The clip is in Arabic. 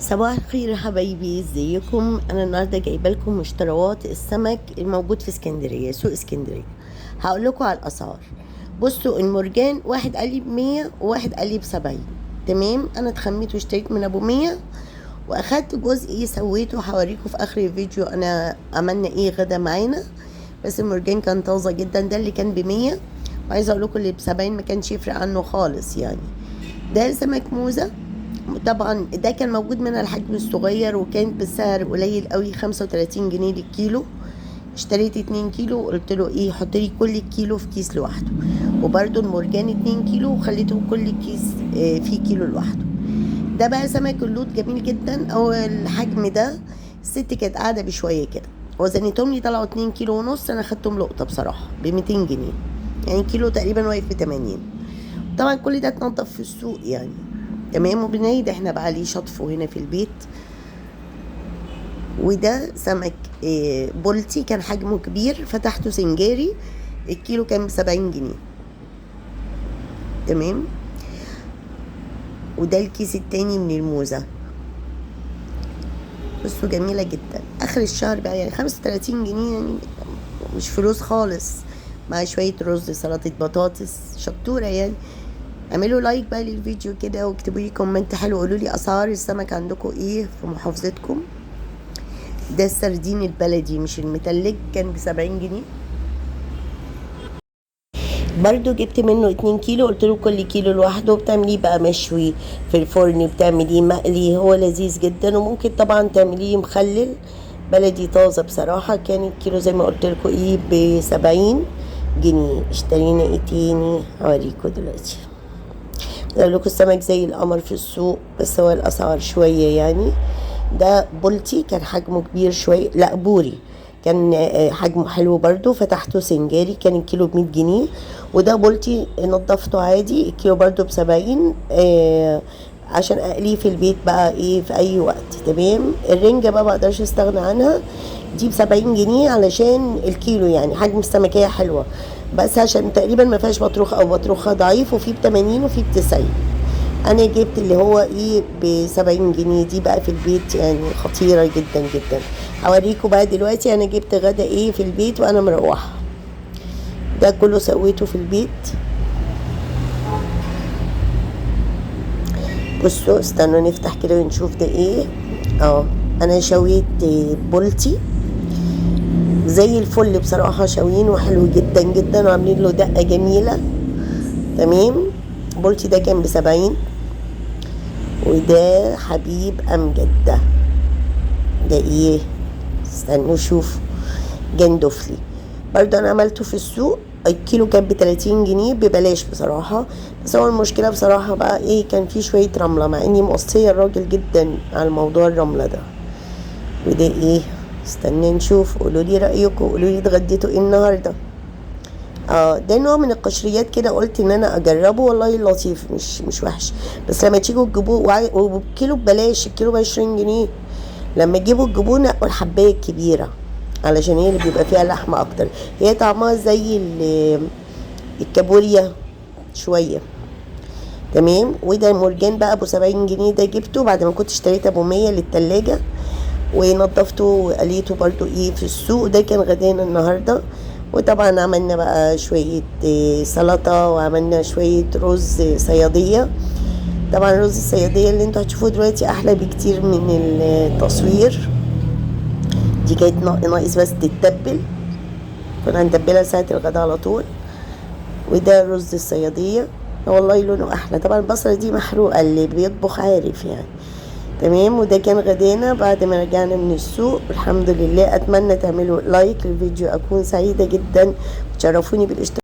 صباح الخير يا حبايبي، ازيكم؟ انا النهارده جايبه لكم مشتروات السمك الموجود في اسكندريه، سوق اسكندريه. هقول لكم على الاسعار. بصوا، المرجان واحد قال لي ب100 وواحد قال لي ب70. تمام، انا اتخميت واشتريت من ابو 100 واخدت جزء سويته. هوريكم في اخر الفيديو انا عملنا ايه غدا معانا. بس المرجان كان طازه جدا، ده اللي كان ب100. وعايزه اقول لكم اللي ب70 ما كانش يفرق عنه خالص يعني. ده سمك موزه. طبعا ده كان موجود منها الحجم الصغير وكان بالسعر قليل قوي، 35 جنيه للكيلو. اشتريت 2 كيلو وقلت له ايه، حط لي كل كيلو في كيس لوحده. وبرده المرجان 2 كيلو وخليته كل كيس فيه كيلو لوحده. ده بقى سمك اللوط، جميل جدا. او الحجم ده الست كانت قاعده بشويه كده، وزنتهم لي طلعوا 2 كيلو ونص. انا خدتهم لقطه بصراحه ب 200 جنيه، يعني كيلو تقريبا واقف ب 80. طبعا كل ده اتنضف في السوق يعني. تمام، وبنعيد احنا بقى ليه شطفه هنا في البيت. وده سمك بولتي، كان حجمه كبير، فتحته سنجاري. الكيلو كان ب70 جنيه. تمام. وده الكيس التاني من الموزة. بصوا جميلة جدا. اخر الشهر بقى يعني 35 جنيه، يعني مش فلوس خالص، مع شوية رز، سلطة بطاطس، شطورة يعني. اعملوا لايك بقى للفيديو كده واكتبوا لي كومنت حلو، قولوا لي اسعار السمك عندكم ايه في محافظتكم. ده السردين البلدي مش المتلج، كان ب70 جنيه. برضو جبت منه 2 كيلو، قلت له كل كيلو لوحده. بتعمليه بقى مشوي في الفرن، بتعمليه مقلي، هو لذيذ جدا. وممكن طبعا تعمليه مخلل بلدي طازة. بصراحة كان الكيلو زي ما قلت لكم ايه ب70 جنيه. اشترينا ايه تاني هوريكم دلوقتي. قال لكم السمك زي القمر في السوق، بس هو الاسعار شوية يعني. ده بولتي، كان حجمه كبير شوية، لا بوري، كان حجمه حلو برضو. فتحته سنجاري، كان الكيلو ب100 جنيه. وده بولتي نضفته عادي، الكيلو برضو ب70. عشان اقليه في البيت بقى ايه في اي وقت. تمام. الرنجة بقى مقدرش استغنى عنها، دي ب70 جنيه علشان الكيلو، يعني حجم السمكية حلوة، بس عشان تقريبا ما فيهاش بطروخ او بطروخها ضعيف. وفي ب80 وفي ب90. انا جبت اللي هو ايه ب70 جنيه، دي بقى في البيت يعني خطيرة جدا جدا. هوريكم بقى دلوقتي انا جبت غدا ايه في البيت وانا مروحة. ده كله سويته في البيت. بصوا استنوا نفتح كده ونشوف ده ايه. انا شويت بولتي زي الفل بصراحة، شاويين وحلو جدا جدا وعاملين له دقة جميلة. تمام. بولتي ده كان ب70. وده حبيب امجد. ده ايه، استنوا شوف، جندفلي. برضه انا عملته في السوق، الكيلو كان ب30 جنيه ببلاش بصراحة. بس هو المشكلة بصراحة بقى ايه، كان فيه شوية رملة، مع اني موصية الراجل جدا على موضوع الرملة ده. وده ايه، استنى نشوف، قولوا لي رأيكم، قولوا لي اتغديتوا ايه النهاردة. ده نوع من القشريات كده، قلت ان انا اجربه، والله لطيف، مش وحش. بس لما تيجوا تجيبوه وكيلو ببلاش، الكيلو ب20 جنيه. لما تجيبوا تجيبوه نقوا الحبايه الكبيره، علشان هي اللي بيبقى فيها لحمه اكتر. هي طعمها زي الكابوريا شويه. تمام. وده مرجان بقى ابو 70 جنيه، ده جبته بعد ما كنت اشتريت ابو 100 للتلاجة، ونضفته وقليته برضو ايه في السوق. ده كان غدانا النهارده. وطبعا عملنا بقى شوية سلطة، وعملنا شوية رز صيادية. طبعا رز الصيادية اللي انتوا هتشوفوه دلوقتي احلى بكتير من التصوير. دي كانت ناقص بس تتبل، كنا هندبلها ساعة الغدا على طول. وده رز الصيادية، والله لونه احلى. طبعا البصلة دي محروقة، اللي بيطبخ عارف يعني. تمام. وده كان غدانا بعد ما رجعنا من السوق الحمد لله. اتمنى تعملوا لايك للفيديو، اكون سعيدة جدا. وتشرفوني بالاشتراك.